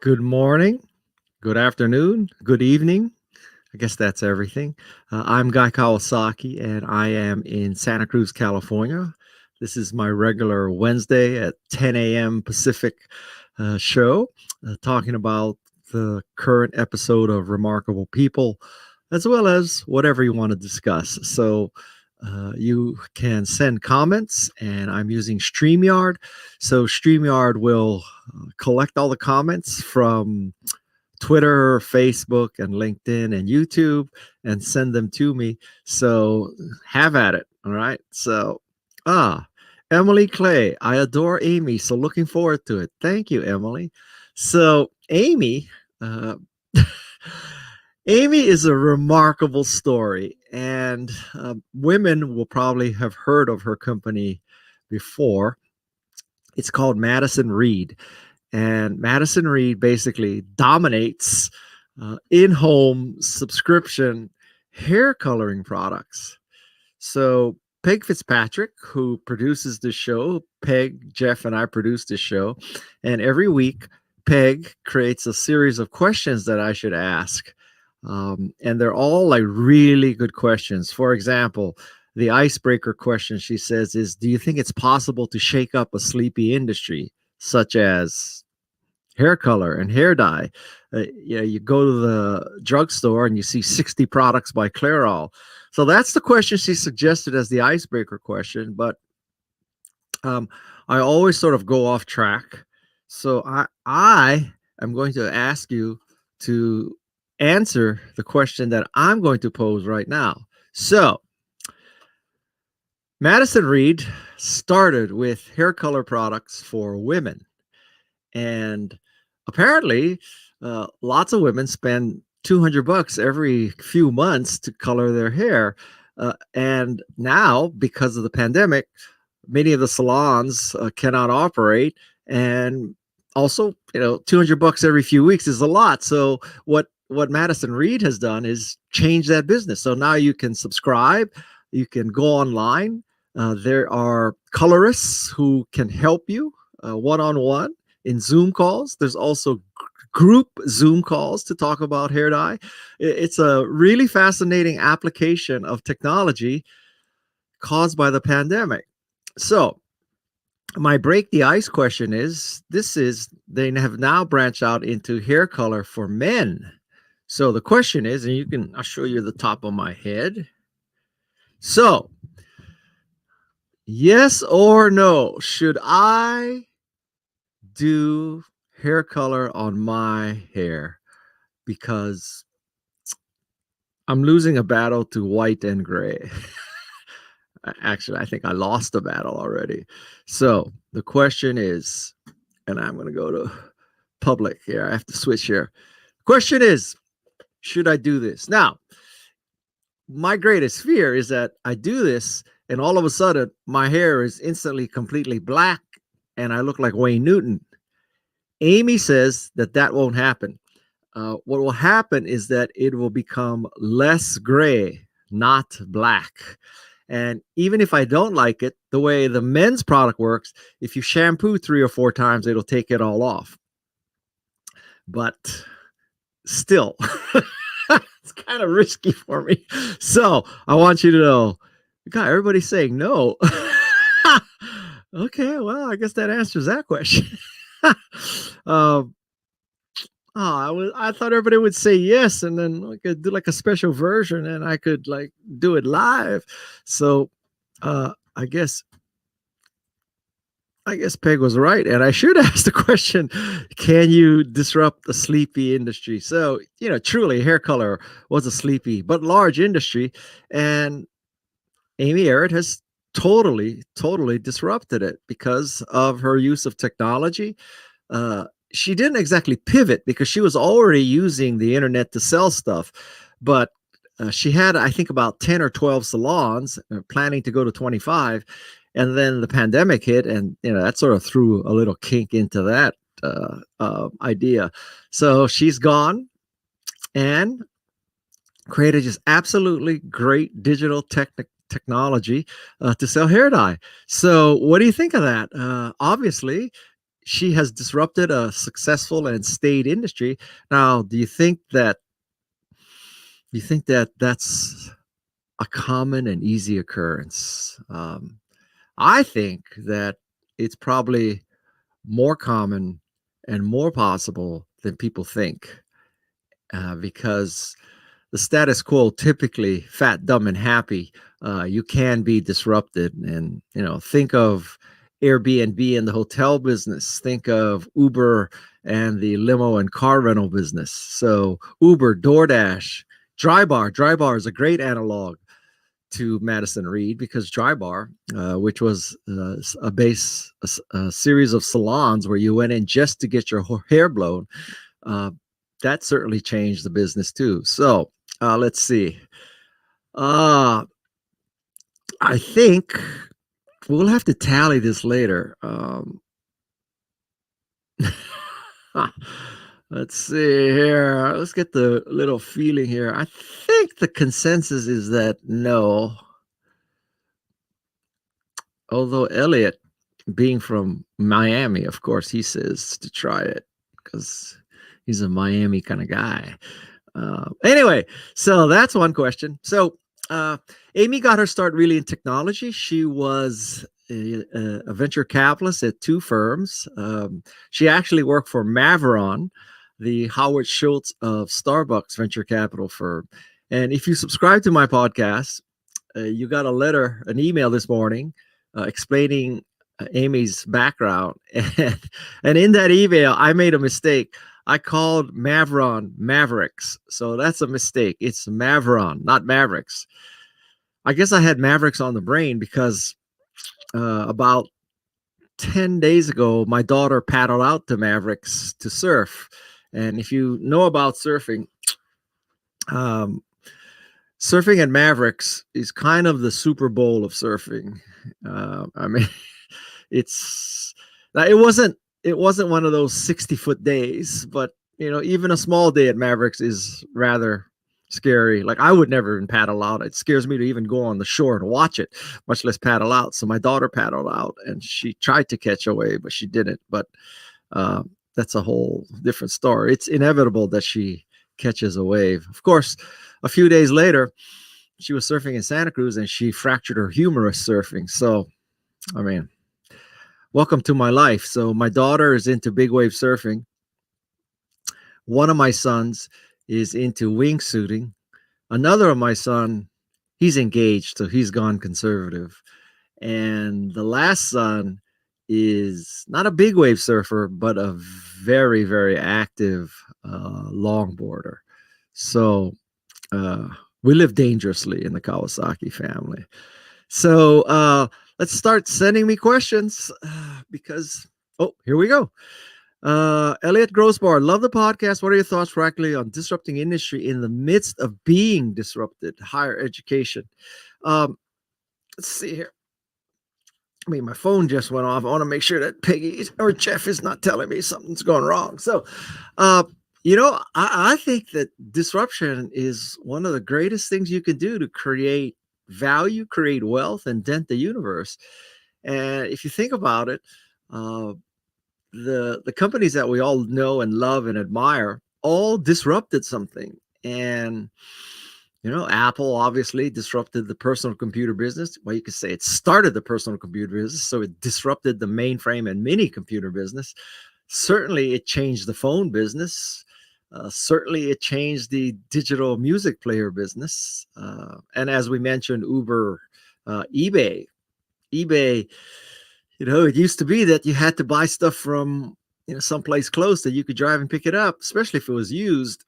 Good morning, good afternoon, good evening. I guess that's everything. I'm Guy Kawasaki, and I am in Santa Cruz, California. This is my regular Wednesday at 10 a.m. Pacific show, talking about the current episode of Remarkable People, as well as whatever you want to discuss. So you can send comments, and I'm using StreamYard. So StreamYard will collect all the comments from Twitter, Facebook, and LinkedIn and YouTube and send them to me. So have at it. All right. So, Emily Clay, I adore Amy. So looking forward to it. Thank you, Emily. So, Amy, uh, Amy is a remarkable story, and women will probably have heard of her company before. It's called Madison Reed, and Madison Reed basically dominates in-home subscription hair coloring products. So Peg Fitzpatrick, who produces the show, Peg, Jeff, and I produce the show, and every week Peg creates a series of questions that I should ask. And they're all like really good questions. For example, the icebreaker question she says is, do you think it's possible to shake up a sleepy industry, such as hair color and hair dye? You go to the drugstore and you see 60 products by Clairol. So that's the question she suggested as the icebreaker question. But I always sort of go off track. So I am going to ask you to answer the question that I'm going to pose right now. So Madison Reed started with hair color products for women. And apparently, lots of women spend $200 every few months to color their hair. And now, because of the pandemic, many of the salons cannot operate. And also, $200 every few weeks is a lot. So what Madison Reed has done is change that business. So now you can subscribe, you can go online. There are colorists who can help you one-on-one in Zoom calls. There's also group Zoom calls to talk about hair dye. It's a really fascinating application of technology caused by the pandemic. So my break the ice question is, they have now branched out into hair color for men. So the question is, and I'll show you the top of my head. So, yes or no, should I do hair color on my hair? Because I'm losing a battle to white and gray. Actually, I think I lost the battle already. So the question is, and I'm going to go to public here. I have to switch here. Question is, should I do this? Now, my greatest fear is that I do this and all of a sudden my hair is instantly completely black and I look like Wayne Newton. Amy says that won't happen. What will happen is that it will become less gray, not black. And even if I don't like it, the way the men's product works, if you shampoo 3 or 4 times, it'll take it all off. But still, it's kind of risky for me. So I want you to know, God, everybody's saying no. Okay, well, I guess that answers that question. I thought everybody would say yes, and then we could do like a special version, and I could like do it live. So I guess Peg was right, and I should ask the question: can you disrupt the sleepy industry? So truly, hair color was a sleepy but large industry, and Amy Errett has totally disrupted it because of her use of technology. She didn't exactly pivot because she was already using the internet to sell stuff, but she had, I think, about 10 or 12 salons, planning to go to 25. And then the pandemic hit, and that sort of threw a little kink into that idea. So she's gone and created just absolutely great digital technology to sell hair dye. So what do you think of that? Obviously, she has disrupted a successful and stayed industry. Now, do you think that that's a common and easy occurrence? I think that it's probably more common and more possible than people think, because the status quo, typically fat, dumb, and happy, you can be disrupted. And think of Airbnb and the hotel business. Think of Uber and the limo and car rental business. So Uber, DoorDash, Drybar. Drybar is a great analog to Madison Reed, because Drybar, which was a series of salons where you went in just to get your hair blown, uh, that certainly changed the business too. So let's see. Uh, I think we'll have to tally this later. Let's see here. Let's get the little feeling here. I think the consensus is that no. Although Elliot, being from Miami, of course, he says to try it because he's a Miami kind of guy. Anyway, so that's one question. So Amy got her start really in technology. She was a venture capitalist at two firms. She actually worked for Maveron, the Howard Schultz of Starbucks venture capital firm. And if you subscribe to my podcast, you got an email this morning explaining Amy's background. And in that email, I made a mistake. I called Maveron Mavericks. So that's a mistake. It's Maveron, not Mavericks. I guess I had Mavericks on the brain because about 10 days ago, my daughter paddled out to Mavericks to surf. And if you know about surfing, surfing at Mavericks is kind of the Super Bowl of surfing. I mean, it wasn't one of those 60-foot days, but even a small day at Mavericks is rather scary. Like, I would never even paddle out. It scares me to even go on the shore and watch it, much less paddle out. So my daughter paddled out and she tried to catch a wave, but she didn't. But that's a whole different story. It's inevitable that she catches a wave. Of course, a few days later, she was surfing in Santa Cruz and she fractured her humerus surfing. So, I mean, welcome to my life. So my daughter is into big wave surfing. One of my sons is into wingsuiting. Another of my son, he's engaged, so he's gone conservative. And the last son is not a big wave surfer, but a very, very active longboarder. So we live dangerously in the Kawasaki family. So let's start sending me questions because, here we go. Elliot Grossbar, love the podcast. What are your thoughts practically on disrupting industry in the midst of being disrupted? Higher education. Let's see here. I mean, my phone just went off. I want to make sure that Peggy or Jeff is not telling me something's going wrong. So, I think that disruption is one of the greatest things you can do to create value, create wealth, and dent the universe. And if you think about it, the companies that we all know and love and admire all disrupted something. And Apple obviously disrupted the personal computer business. Well, you could say it started the personal computer business, so it disrupted the mainframe and mini computer business. Certainly it changed the phone business. Certainly it changed the digital music player business. And as we mentioned, Uber, eBay, it used to be that you had to buy stuff from someplace close that you could drive and pick it up, especially if it was used.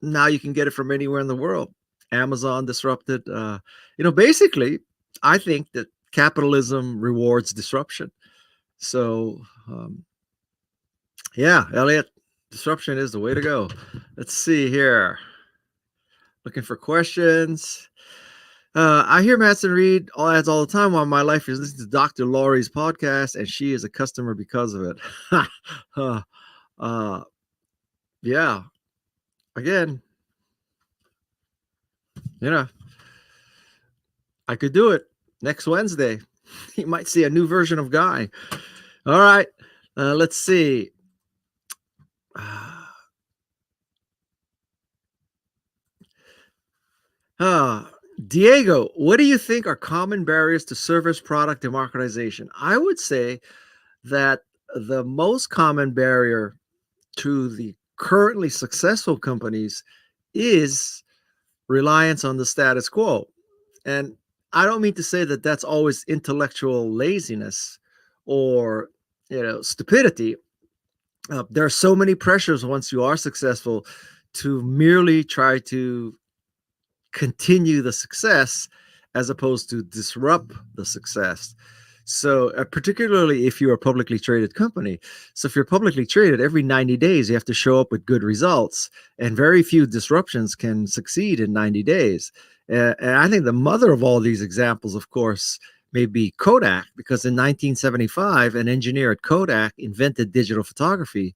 Now you can get it from anywhere in the world. Amazon disrupted. Basically, I think that capitalism rewards disruption. So, yeah, Elliot, disruption is the way to go. Let's see here. Looking for questions. I hear Madison Reed ads all the time while my life is listening to Dr. Laurie's podcast, and she is a customer because of it. Yeah. Again, I could do it next Wednesday. You might see a new version of Guy. All right. Let's see. Uh, Diego, what do you think are common barriers to service product democratization? I would say that the most common barrier to the currently successful companies is reliance on the status quo. And I don't mean to say that that's always intellectual laziness or stupidity. There are so many pressures once you are successful to merely try to continue the success as opposed to disrupt the success. So, particularly if you're a publicly traded company. So, if you're publicly traded, every 90 days, you have to show up with good results, and very few disruptions can succeed in 90 days. And I think the mother of all these examples, of course, may be Kodak, because in 1975, an engineer at Kodak invented digital photography.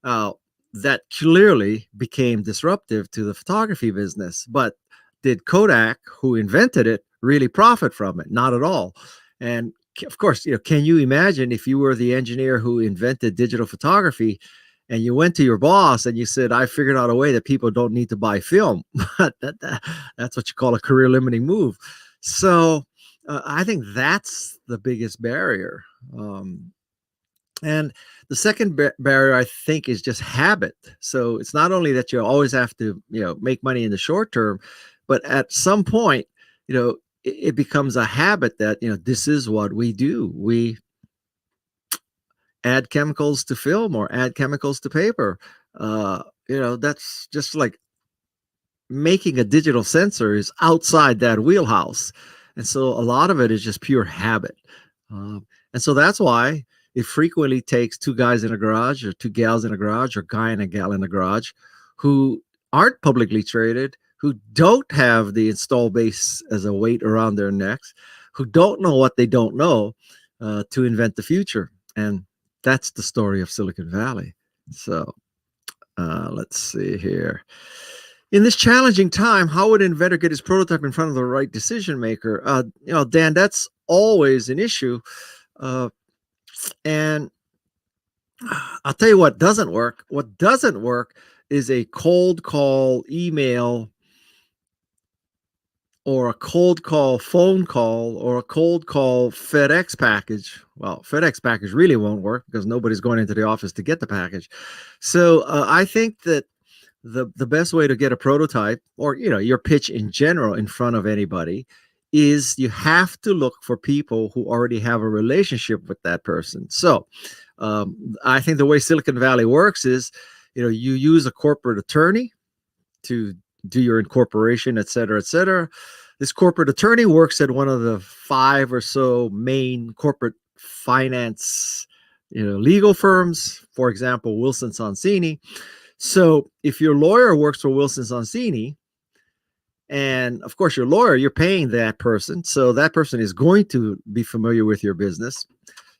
Uh, that clearly became disruptive to the photography business. But did Kodak, who invented it, really profit from it? Not at all. And of course, can you imagine if you were the engineer who invented digital photography and you went to your boss and you said, I figured out a way that people don't need to buy film? That's what you call a career limiting move. So I think that's the biggest barrier. And the second barrier, I think, is just habit. So it's not only that you always have to, make money in the short term, but at some point, it becomes a habit that, this is what we do. We add chemicals to film or add chemicals to paper. That's just like making a digital sensor is outside that wheelhouse. And so a lot of it is just pure habit. And so that's why it frequently takes two guys in a garage or two gals in a garage or guy and a gal in a garage who aren't publicly traded, who don't have the install base as a weight around their necks, who don't know what they don't know, to invent the future. And that's the story of Silicon Valley. So let's see here. In this challenging time, how would an inventor get his prototype in front of the right decision maker? Dan, that's always an issue. And I'll tell you what doesn't work. What doesn't work is a cold call email or a cold call phone call or a cold call FedEx package. Well, FedEx package really won't work because nobody's going into the office to get the package. So I think that the best way to get a prototype or your pitch in general in front of anybody is you have to look for people who already have a relationship with that person. So I think the way Silicon Valley works is you use a corporate attorney to do your incorporation, et cetera, et cetera. This corporate attorney works at one of the 5 or so main corporate finance legal firms, for example, Wilson Sonsini. So if your lawyer works for Wilson Sonsini, and of course your lawyer, you're paying that person, so that person is going to be familiar with your business.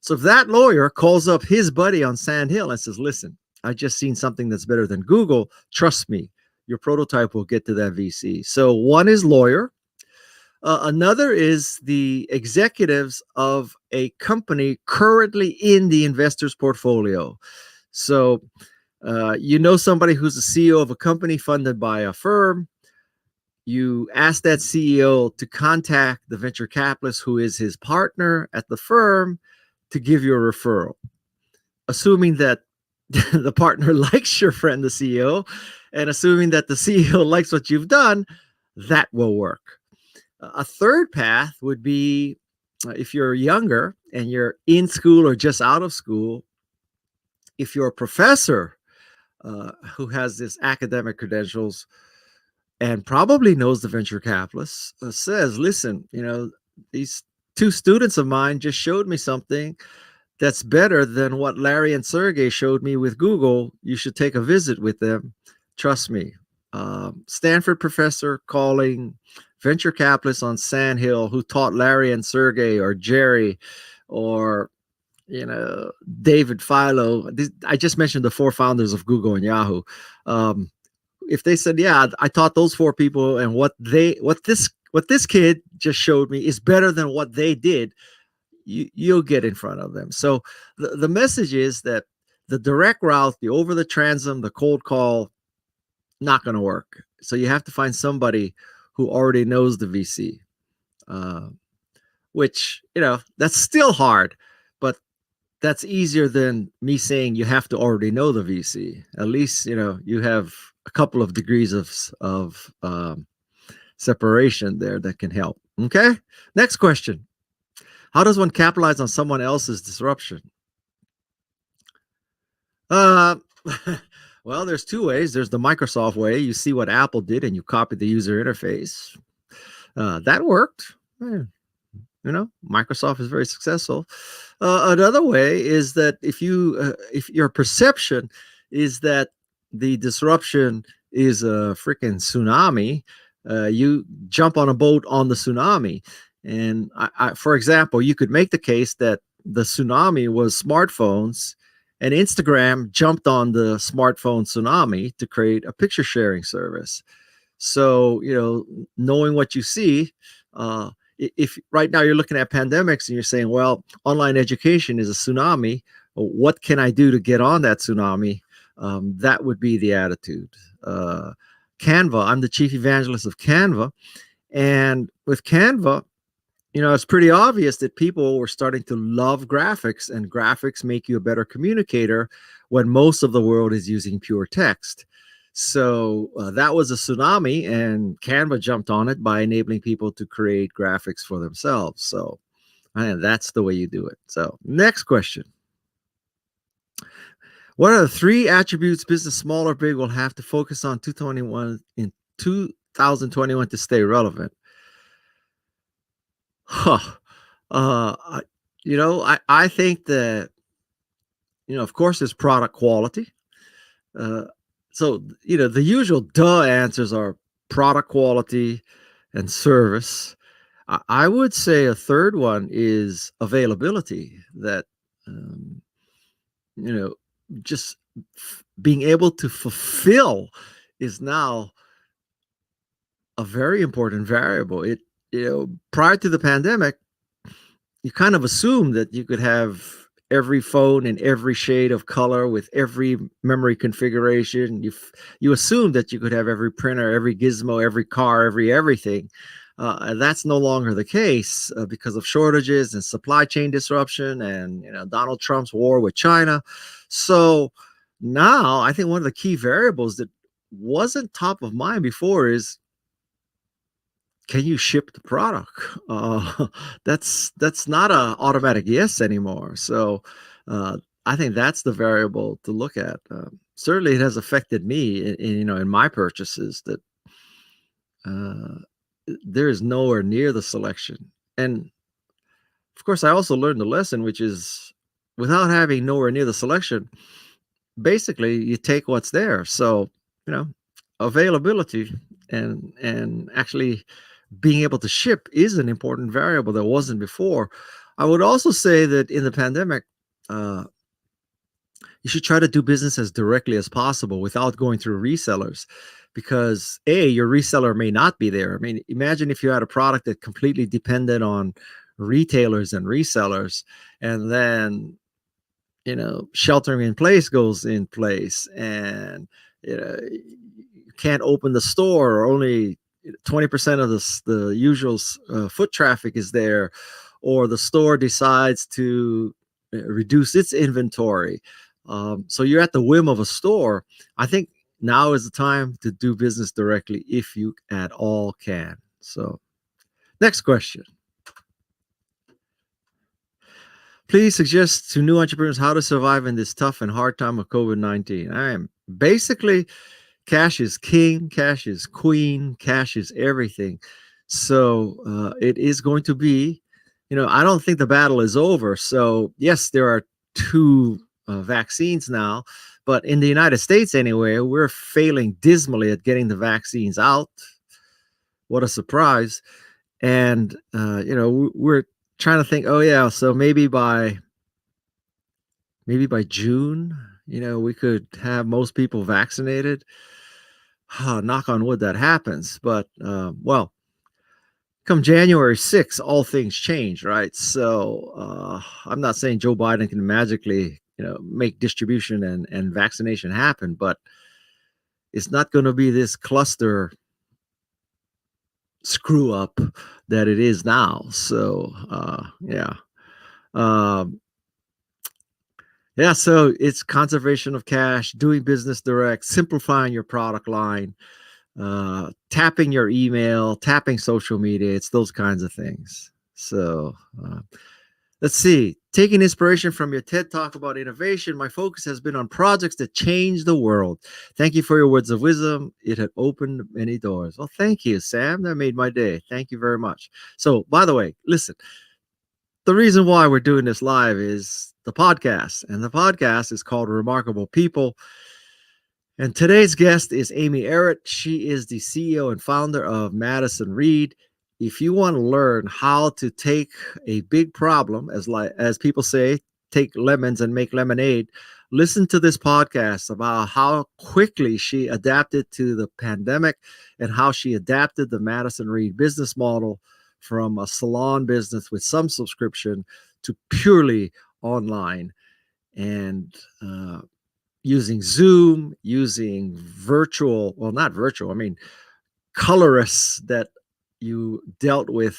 So if that lawyer calls up his buddy on Sand Hill and says, listen, I just seen something that's better than Google, trust me, your prototype will get to that VC. So one is lawyer. Another is the executives of a company currently in the investor's portfolio. So somebody who's the CEO of a company funded by a firm. You ask that CEO to contact the venture capitalist who is his partner at the firm to give you a referral, assuming that the partner likes your friend, the CEO, and assuming that the CEO likes what you've done, that will work. A third path would be if you're younger and you're in school or just out of school, if you're a professor who has this academic credentials and probably knows the venture capitalist, says, listen, these 2 students of mine just showed me something that's better than what Larry and Sergey showed me with Google. You should take a visit with them. Trust me. Stanford professor calling venture capitalists on Sand Hill who taught Larry and Sergey or Jerry or David Philo. I just mentioned the 4 founders of Google and Yahoo. If they said, yeah, I taught those 4 people, and what this kid just showed me is better than what they did, you'll get in front of them. So the message is that the direct route, the over the transom, the cold call, not going to work. So you have to find somebody who already knows the VC, uh, which, that's still hard, but that's easier than me saying you have to already know the VC. At least, you have a couple of degrees of separation there that can help. Okay. Next question. How does one capitalize on someone else's disruption? Uh, well, there's two ways. There's the Microsoft way. You see what Apple did and you copy the user interface. That worked. Microsoft is very successful. Another way is that if your perception is that the disruption is a freaking tsunami, you jump on a boat on the tsunami. And for example, you could make the case that the tsunami was smartphones, and Instagram jumped on the smartphone tsunami to create a picture sharing service. So, knowing what you see, if right now you're looking at pandemics and you're saying, well, online education is a tsunami, what can I do to get on that tsunami? That would be the attitude. Canva, I'm the chief evangelist of Canva. And with Canva, it's pretty obvious that people were starting to love graphics, and graphics make you a better communicator when most of the world is using pure text. So that was a tsunami, and Canva jumped on it by enabling people to create graphics for themselves. So that's the way you do it. So next question. What are the 3 attributes business, small or big, will have to focus on 2021 to stay relevant? Huh. I think that, of course, there's product quality. So, the usual answers are product quality and service. I would say a third one is availability, that, just being able to fulfill is now a very important variable. Prior to the pandemic, you kind of assumed that you could have every phone in every shade of color with every memory configuration. You assumed that you could have every printer, every gizmo, every car, everything. And that's no longer the case because of shortages and supply chain disruption and Donald Trump's war with China. So now I think one of the key variables that wasn't top of mind before is, can you ship the product? That's not a automatic yes anymore. So I think that's the variable to look at. Certainly, it has affected me in my purchases, that there is nowhere near the selection. And of course, I also learned the lesson, which is, without having nowhere near the selection, basically you take what's there. So availability and actually being able to ship is an important variable that wasn't before. I would also say that in the pandemic, you should try to do business as directly as possible without going through resellers, because your reseller may not be there. I mean, imagine if you had a product that completely depended on retailers and resellers, and then sheltering in place goes in place, and you can't open the store, or only 20% of the usual foot traffic is there, or the store decides to reduce its inventory. So you're at the whim of a store. I think now is the time to do business directly, if you at all can. So next question. Please suggest to new entrepreneurs how to survive in this tough and hard time of COVID-19. I am basically, cash is king, cash is queen, cash is everything. So it is going to be, I don't think the battle is over. So yes, there are 2 vaccines now, but in the United States anyway, we're failing dismally at getting the vaccines out. What a surprise. And, we're trying to think, so maybe by June, we could have most people vaccinated. Knock on wood that happens. But, well, come January 6th, all things change, right? So I'm not saying Joe Biden can magically, make distribution and vaccination happen, but it's not going to be this cluster screw up that it is now. So yeah. Um, yeah, so it's conservation of cash, doing business direct, simplifying your product line, tapping your email, tapping social media. It's those kinds of things. So let's see. Taking inspiration from your TED Talk about innovation, my focus has been on projects that change the world. Thank you for your words of wisdom. It had opened many doors. Well, thank you, Sam. That made my day. Thank you very much. So, by the way, listen, the reason why we're doing this live is the podcast, and the podcast is called Remarkable People. And today's guest is Amy Errett. She is the CEO and founder of Madison Reed. If you want to learn how to take a big problem, as people say, take lemons and make lemonade, listen to this podcast about how quickly she adapted to the pandemic and how she adapted the Madison Reed business model from a salon business with some subscription to purely online. And using Zoom, using not virtual, I mean, colorists that you dealt with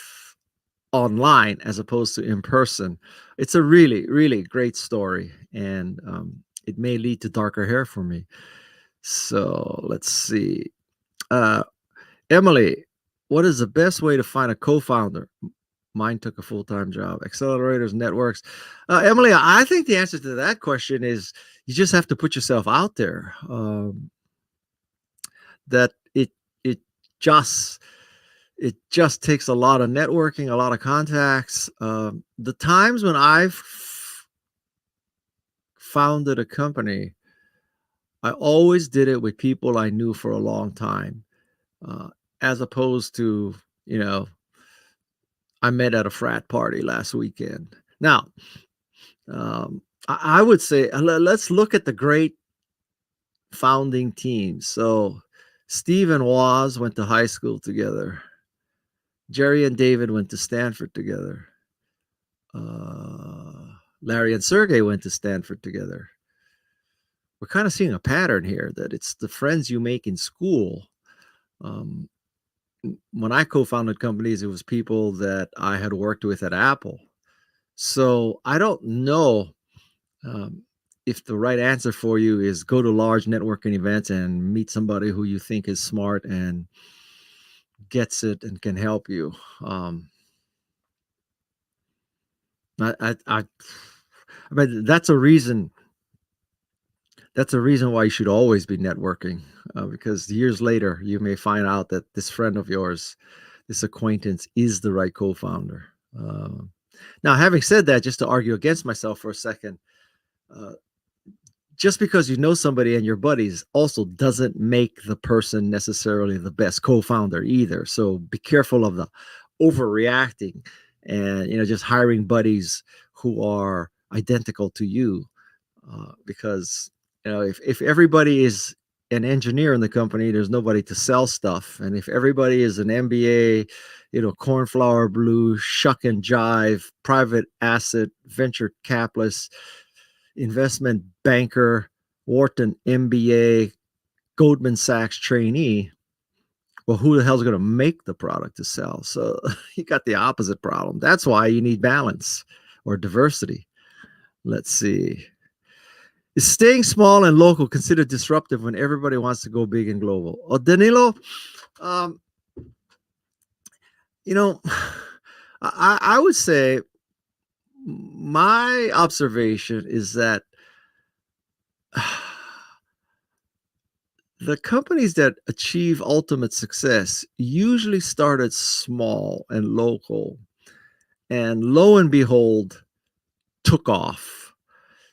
online as opposed to in person. It's a really, really great story. And it may lead to darker hair for me. So let's see. Emily, what is the best way to find a co-founder? Mine took a full-time job. Accelerators, networks. Emily, I think the answer to that question is you just have to put yourself out there. That it just takes a lot of networking, a lot of contacts. The times when I've founded a company, I always did it with people I knew for a long time, as opposed to, I met at a frat party last weekend. Now, I would say let's look at the great founding teams. So Steve and Woz went to high school together. Jerry and David went to Stanford together. Larry and Sergey went to Stanford together. We're kind of seeing a pattern here that it's the friends you make in school. When I co-founded companies, it was people that I had worked with at Apple. So I don't know if the right answer for you is go to large networking events and meet somebody who you think is smart and gets it and can help you. I mean, that's a reason. That's a reason why you should always be networking, because years later you may find out that this friend of yours, this acquaintance, is the right co-founder. Now, having said that, just to argue against myself for a second, just because you know somebody and your buddies also doesn't make the person necessarily the best co-founder either. So be careful of the overreacting and just hiring buddies who are identical to you, because if everybody is an engineer in the company, there's nobody to sell stuff. And if everybody is an MBA, cornflower blue, shuck and jive, private asset, venture capitalist, investment banker, Wharton MBA, Goldman Sachs trainee, well, who the hell's going to make the product to sell? So you got the opposite problem. That's why you need balance or diversity. Let's see. Is staying small and local considered disruptive when everybody wants to go big and global? Oh, Danilo, I would say my observation is that the companies that achieve ultimate success usually started small and local, and lo and behold, took off.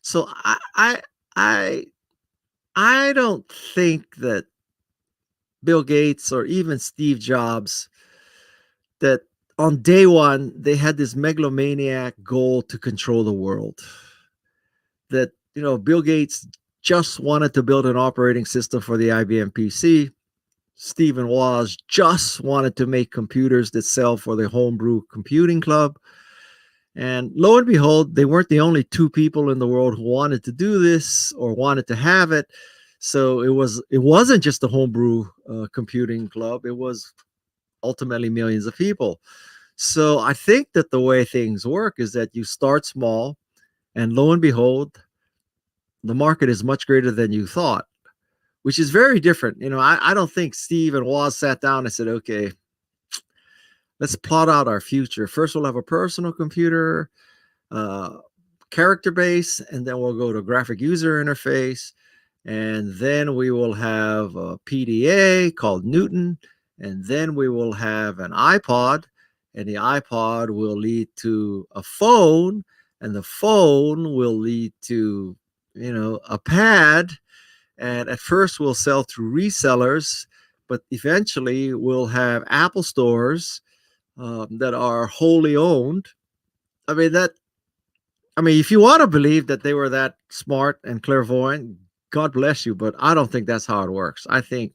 So I don't think that Bill Gates or even Steve Jobs, that on day one they had this megalomaniac goal to control the world. That Bill Gates just wanted to build an operating system for the IBM PC. Stephen Woz just wanted to make computers that sell for the homebrew computing club. And lo and behold, they weren't the only two people in the world who wanted to do this or wanted to have it. So it wasn't just the homebrew computing club. It was ultimately millions of people. So I think that the way things work is that you start small, and lo and behold, the market is much greater than you thought, which is very different. I don't think Steve and Woz sat down and said, okay, let's plot out our future. First, we'll have a personal computer, uh, character base, and then we'll go to graphic user interface. And then we will have a PDA called Newton. And then we will have an iPod, and the iPod will lead to a phone, and the phone will lead to, a pad. And at first we'll sell through resellers, but eventually we'll have Apple stores that are wholly owned. I mean, if you want to believe that they were that smart and clairvoyant, God bless you, but I don't think that's how it works. I think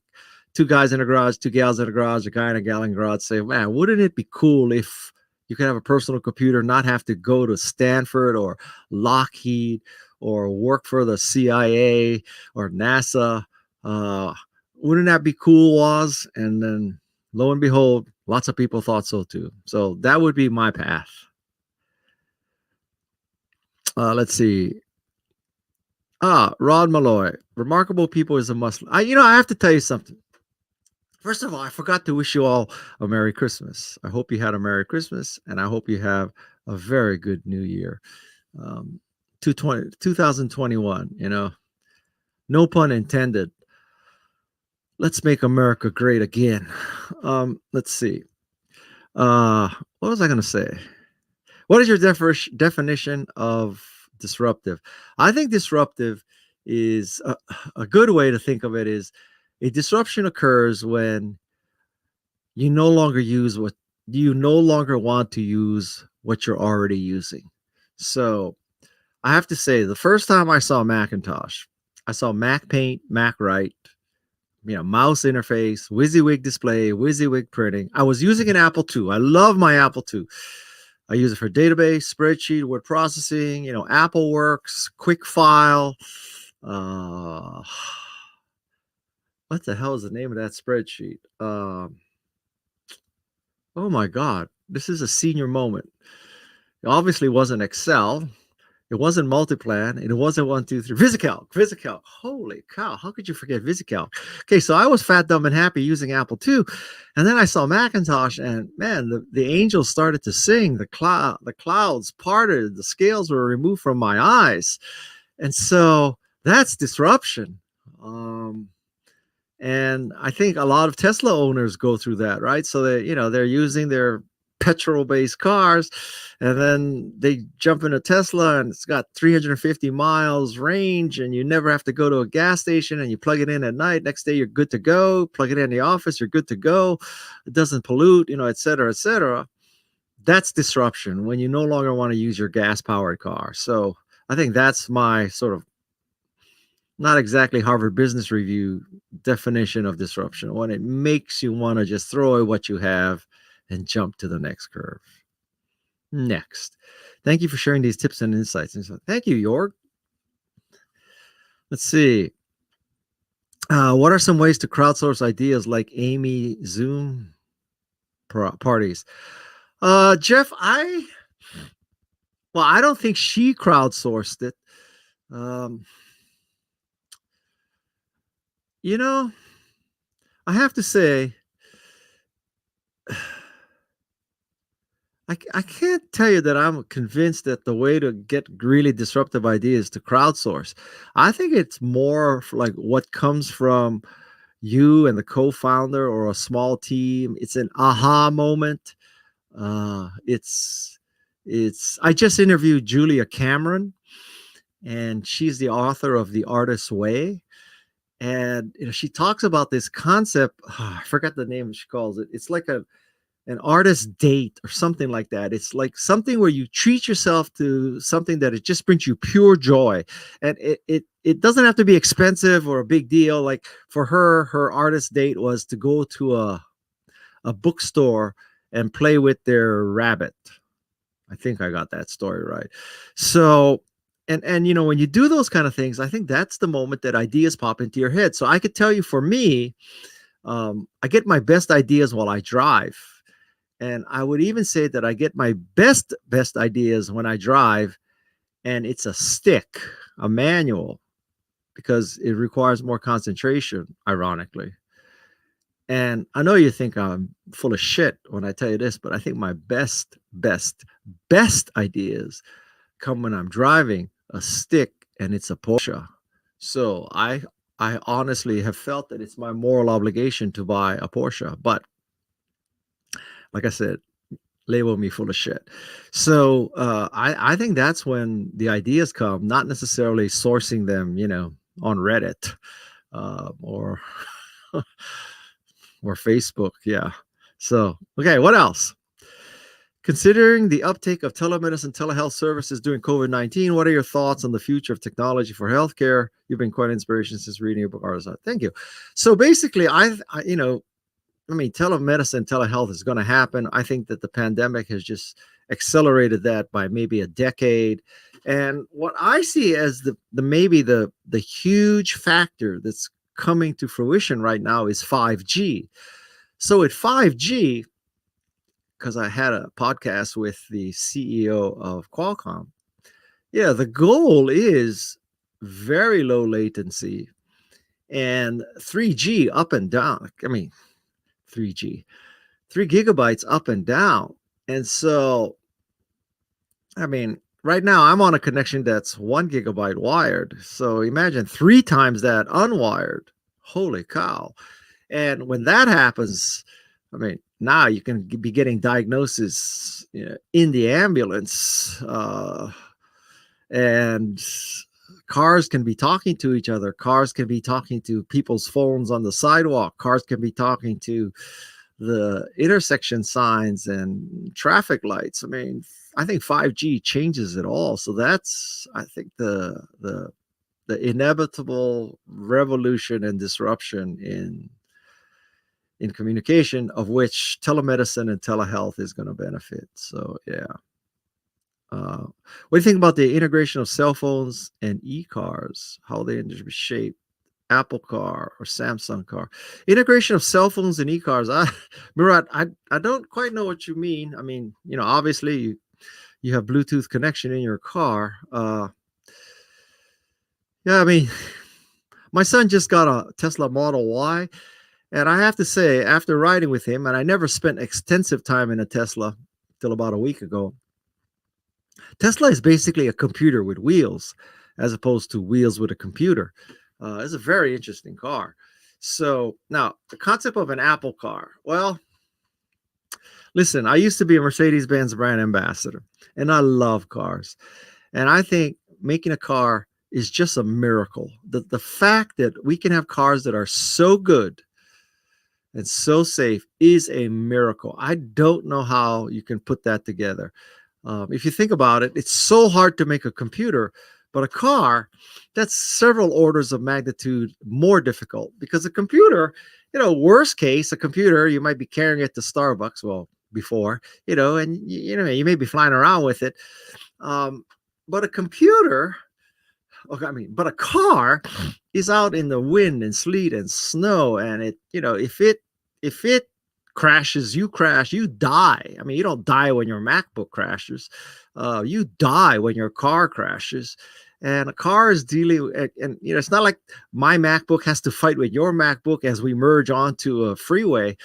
two guys in a garage, two gals in a garage, a guy and a gal in a garage say, man, wouldn't it be cool if you could have a personal computer, not have to go to Stanford or Lockheed or work for the CIA or NASA? Wouldn't that be cool, Woz? And then lo and behold, lots of people thought so too. So that would be my path. Let's see. Rod Malloy. Remarkable people is a must. I have to tell you something. First of all, I forgot to wish you all a Merry Christmas. I hope you had a Merry Christmas, and I hope you have a very good New Year. 2021, no pun intended. Let's make America great again. Let's see. What was I going to say? What is your definition of disruptive? I think disruptive is a good way to think of it is a disruption occurs when you no longer want to use what you're already using. So I have to say, the first time I saw Macintosh, I saw Mac Paint, Mac Write, mouse interface, WYSIWYG display, WYSIWYG printing. I was using an Apple II. I love my Apple II. I use it for database, spreadsheet, word processing, Apple Works, Quick File. What the hell is the name of that spreadsheet? Oh my God, this is a senior moment. It obviously wasn't Excel. It wasn't Multiplan. It wasn't 1, 2, 3. VisiCalc. Holy cow. How could you forget VisiCalc? Okay, so I was fat, dumb, and happy using Apple II. And then I saw Macintosh, and man, the angels started to sing. The clouds parted. The scales were removed from my eyes. And so that's disruption. And I think a lot of Tesla owners go through that, right? So they're using their petrol-based cars, and then they jump in a Tesla, and it's got 350 miles range, and you never have to go to a gas station, and you plug it in at night. Next day, you're good to go. Plug it in the office, you're good to go. It doesn't pollute, et cetera, et cetera. That's disruption when you no longer want to use your gas-powered car. So I think that's my sort of not exactly Harvard Business Review definition of disruption, when it makes you want to just throw away what you have and jump to the next curve. Next. Thank you for sharing these tips and insights. Thank you, York. Let's see. What are some ways to crowdsource ideas like Amy Zoom parties? Jeff, I don't think she crowdsourced it. I have to say, I can't tell you that I'm convinced that the way to get really disruptive ideas is to crowdsource. I think it's more like what comes from you and the co-founder or a small team. It's an aha moment. It's I just interviewed Julia Cameron, and she's the author of The Artist's Way. And she talks about this concept. I forgot the name she calls it. It's like an artist date or something like that. It's like something where you treat yourself to something that it just brings you pure joy. And it doesn't have to be expensive or a big deal. Like for her, her artist date was to go to a bookstore and play with their rabbit. I think I got that story right. So, and you know, when you do those kind of things, I think that's the moment that ideas pop into your head. So I could tell you, for me, I get my best ideas while I drive, and I would even say that I get my best ideas when I drive, and it's a stick, a manual, because it requires more concentration, ironically. And I know you think I'm full of shit when I tell you this, but I think my best ideas come when I'm driving a stick and it's a Porsche. So I honestly have felt that it's my moral obligation to buy a Porsche. But like I said, label me full of shit. So I think that's when the ideas come, not necessarily sourcing them, you know, on Reddit or or Facebook. Yeah. So okay, what else? Considering the uptake of telemedicine, telehealth services during COVID-19, what are your thoughts on the future of technology for healthcare? You've been quite an inspiration since reading your book. Thank you. So basically, you know, I mean, telemedicine, telehealth is going to happen. I think that the pandemic has just accelerated that by maybe a decade. And what I see as the huge factor that's coming to fruition right now is 5G. So at 5G, because I had a podcast with the CEO of Qualcomm. Yeah, the goal is very low latency and 3G up and down. I mean, 3G, 3 gigabytes up and down. And so, I mean, right now I'm on a connection that's 1 gigabyte wired. So imagine 3 times that unwired. Holy cow. And when that happens, I mean, now you can be getting diagnosis, you know, in the ambulance, and cars can be talking to each other. Cars can be talking to people's phones on the sidewalk. Cars can be talking to the intersection signs and traffic lights. I mean, I think 5G changes it all. So that's, I think, the inevitable revolution and disruption in communication, of which telemedicine and telehealth is going to benefit. So yeah. What do you think about the integration of cell phones and e-cars? How they shape Apple Car or Samsung Car? Integration of cell phones and e-cars. Murat, I don't quite know what you mean. I mean, you know, obviously you have Bluetooth connection in your car. Yeah, I mean, my son just got a Tesla Model Y. And I have to say, after riding with him, and I never spent extensive time in a Tesla till about a week ago, Tesla is basically a computer with wheels, as opposed to wheels with a computer. It's a very interesting car. So now the concept of an Apple car. Well, listen, I used to be a Mercedes-Benz brand ambassador, and I love cars. And I think making a car is just a miracle. The fact that we can have cars that are so good and so safe is a miracle. I don't know how you can put that together. If you think about it, it's so hard to make a computer, but a car, that's several orders of magnitude more difficult, because a computer, you know, worst case, a computer, you might be carrying it to Starbucks, well, before, you know, and you know, you may be flying around with it. But a computer, okay, I mean, but a car is out in the wind and sleet and snow, and it, you know, if it crashes, you crash, you die. I mean, you don't die when your MacBook crashes. You die when your car crashes. And a car is dealing, and you know, it's not like my MacBook has to fight with your MacBook as we merge onto a freeway.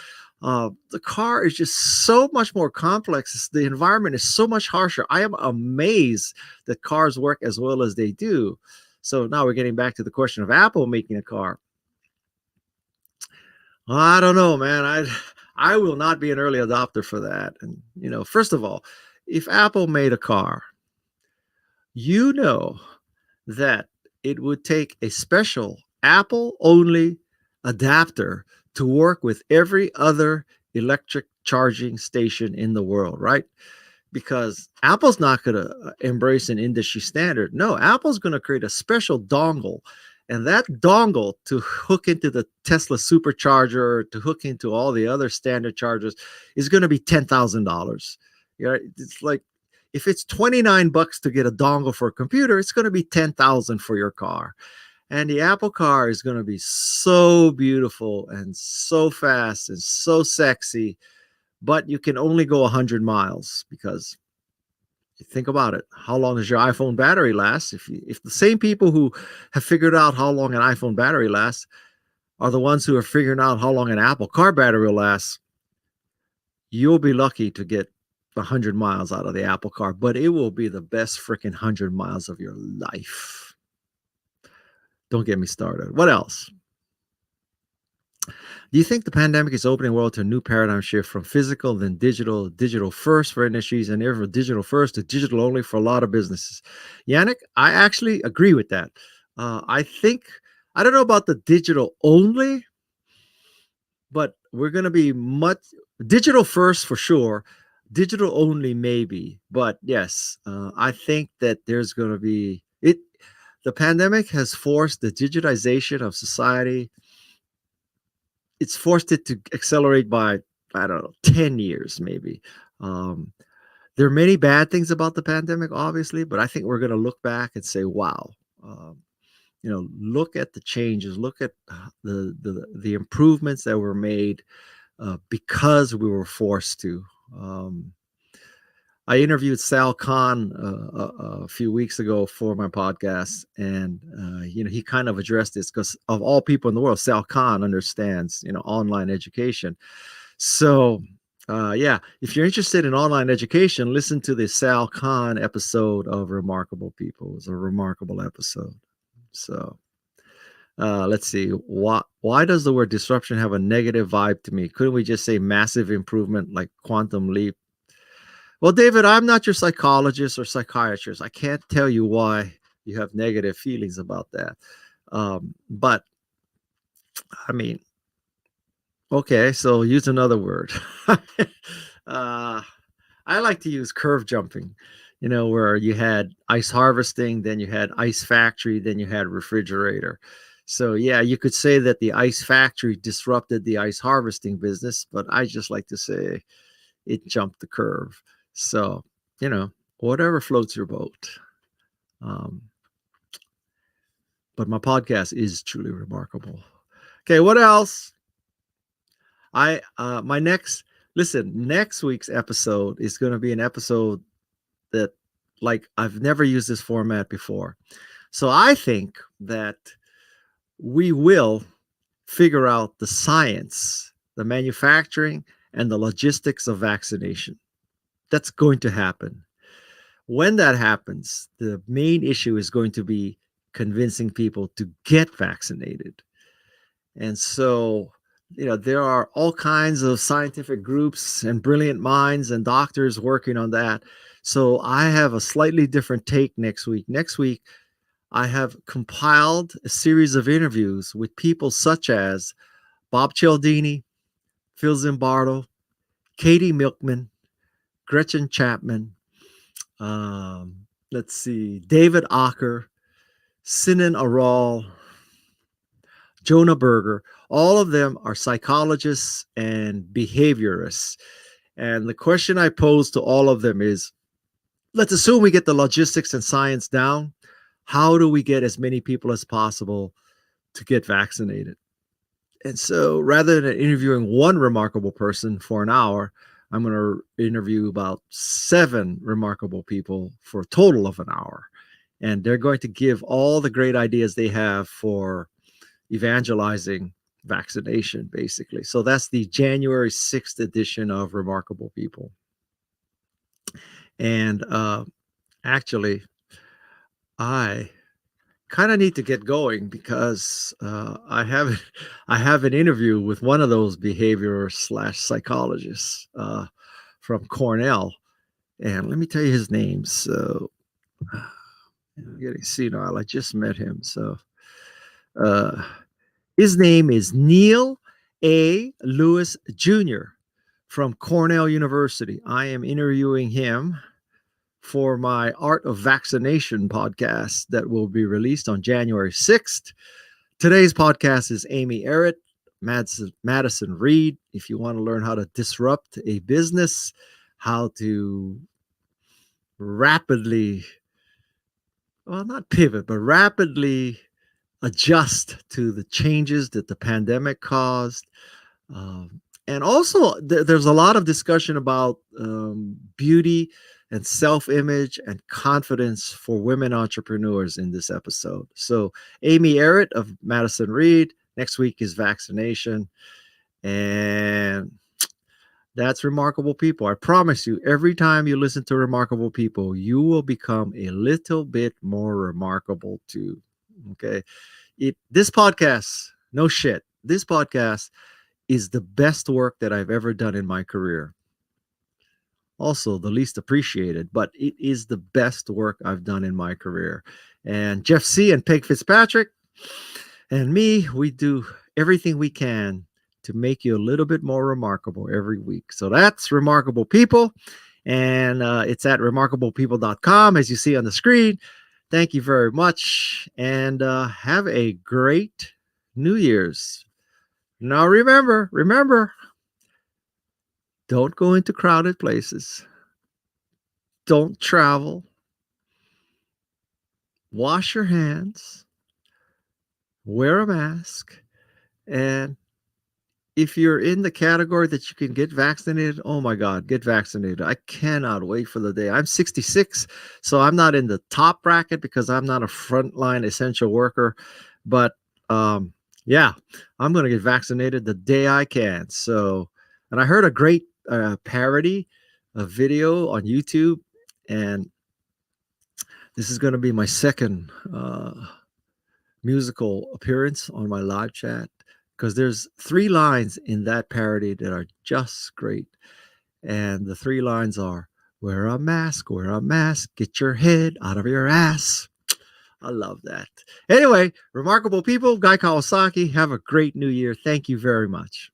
The car is just so much more complex. The environment is so much harsher. I am amazed that cars work as well as they do. So now we're getting back to the question of Apple making a car. I don't know, man. I will not be an early adopter for that. And you know, first of all, if Apple made a car, you know that it would take a special Apple only adapter to work with every other electric charging station in the world, right? Because Apple's not going to embrace an industry standard. No, Apple's going to create a special dongle. And that dongle to hook into the Tesla supercharger, to hook into all the other standard chargers, is going to be $10,000. Yeah, it's like if it's $29 to get a dongle for a computer, it's going to be $10,000 for your car. And the Apple car is going to be so beautiful and so fast and so sexy, but you can only go 100 miles because think about it. How long does your iPhone battery last? If the same people who have figured out how long an iPhone battery lasts are the ones who are figuring out how long an Apple car battery will last, you'll be lucky to get 100 miles out of the Apple car, but it will be the best freaking 100 miles of your life. Don't get me started. What else? Do you think the pandemic is opening the world to a new paradigm shift from physical, then digital, digital first for industries, and ever digital first to digital only for a lot of businesses? Yannick, I actually agree with that. I think, I don't know about the digital only, but we're going to be much digital first for sure. Digital only, maybe. But yes, I think that there's going to be it. The pandemic has forced the digitization of society. It's forced it to accelerate by, I don't know, 10 years maybe. There are many bad things about the pandemic, obviously, but I think we're going to look back and say, wow, look at the changes, look at the improvements that were made because we were forced to. I interviewed Sal Khan a few weeks ago for my podcast, and he kind of addressed this because of all people in the world, Sal Khan understands online education. So if you're interested in online education, listen to the Sal Khan episode of Remarkable People. It was a remarkable episode. So let's see. Why does the word disruption have a negative vibe to me? Couldn't we just say massive improvement like quantum leap? Well, David, I'm not your psychologist or psychiatrist. I can't tell you why you have negative feelings about that. But I mean, okay, so use another word. I like to use curve jumping, where you had ice harvesting, then you had ice factory, then you had refrigerator. So yeah, you could say that the ice factory disrupted the ice harvesting business, but I just like to say it jumped the curve. So, whatever floats your boat. But my podcast is truly remarkable. Okay, what else? Next week's episode is going to be an episode that, like, I've never used this format before. So I think that we will figure out the science, the manufacturing, and the logistics of vaccination. That's going to happen. When that happens, the main issue is going to be convincing people to get vaccinated. And so, there are all kinds of scientific groups and brilliant minds and doctors working on that. So I have a slightly different take next week. Next week, I have compiled a series of interviews with people such as Bob Cialdini, Phil Zimbardo, Katie Milkman, Gretchen Chapman, let's see, David Acker, Sinan Aral, Jonah Berger. All of them are psychologists and behaviorists. And the question I pose to all of them is, let's assume we get the logistics and science down. How do we get as many people as possible to get vaccinated? And so rather than interviewing one remarkable person for an hour, I'm going to interview about 7 remarkable people for a total of an hour. And they're going to give all the great ideas they have for evangelizing vaccination, basically. So that's the January 6th edition of Remarkable People. And actually, I kind of need to get going because I have an interview with one of those behavior / psychologists from Cornell, and let me tell you his name. So I'm getting senile. I just met him. So his name is Neil A. Lewis Jr. from Cornell University. I am interviewing him for my Art of Vaccination podcast that will be released on January 6th. Today's podcast is Amy Errett, Madison Reed. If you want to learn how to disrupt a business, how to rapidly, well, not pivot, but rapidly adjust to the changes that the pandemic caused. And also, there's a lot of discussion about beauty and self image and confidence for women entrepreneurs in this episode. So, Amy Errett of Madison Reed, next week is vaccination. And that's Remarkable People. I promise you, every time you listen to Remarkable People, you will become a little bit more remarkable too. Okay. This podcast, no shit, this podcast is the best work that I've ever done in my career. Also, the least appreciated, but it is the best work I've done in my career. And Jeff C. and Peg Fitzpatrick and me, we do everything we can to make you a little bit more remarkable every week. So that's Remarkable People. And it's at remarkablepeople.com, as you see on the screen. Thank you very much. And have a great New Year's. Now, remember, don't go into crowded places. Don't travel. Wash your hands. Wear a mask. And if you're in the category that you can get vaccinated, oh my God, get vaccinated. I cannot wait for the day. I'm 66, so I'm not in the top bracket because I'm not a frontline essential worker. But yeah, I'm going to get vaccinated the day I can. So, and I heard a great parody, a video on YouTube, and this is going to be my second musical appearance on my live chat, because there's 3 lines in that parody that are just great. And the 3 lines are, wear a mask, get your head out of your ass. I love that. Anyway, Remarkable People, Guy Kawasaki, have a great new year. Thank you very much.